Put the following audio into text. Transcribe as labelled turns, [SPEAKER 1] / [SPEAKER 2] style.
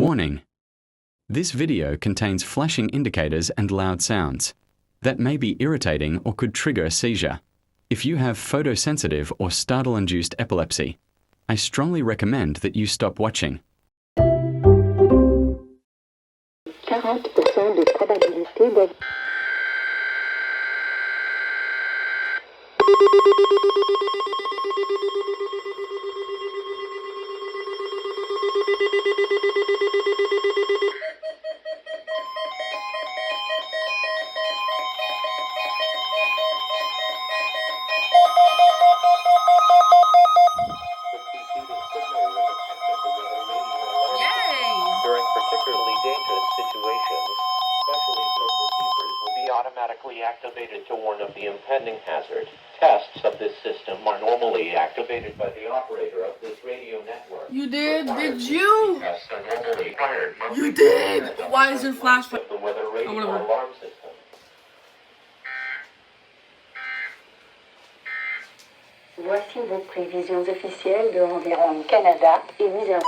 [SPEAKER 1] Warning: this video contains flashing indicators and loud sounds that may be irritating or could trigger a seizure. If you have photosensitive or startle-induced epilepsy, I strongly recommend that you stop watching.
[SPEAKER 2] 40% de probabilité d'être...
[SPEAKER 3] During particularly dangerous situations, specially built receivers will be automatically activated to warn of the impending hazard. Tests of this system are normally activated by the operator of this radio network.
[SPEAKER 4] You did? Did you?
[SPEAKER 3] Tests are normally required.
[SPEAKER 4] You did! Why is there flashback?
[SPEAKER 3] The weather radio
[SPEAKER 4] whatever.
[SPEAKER 3] alarm system.
[SPEAKER 2] Voici vos prévisions officielles de environ Canada émises à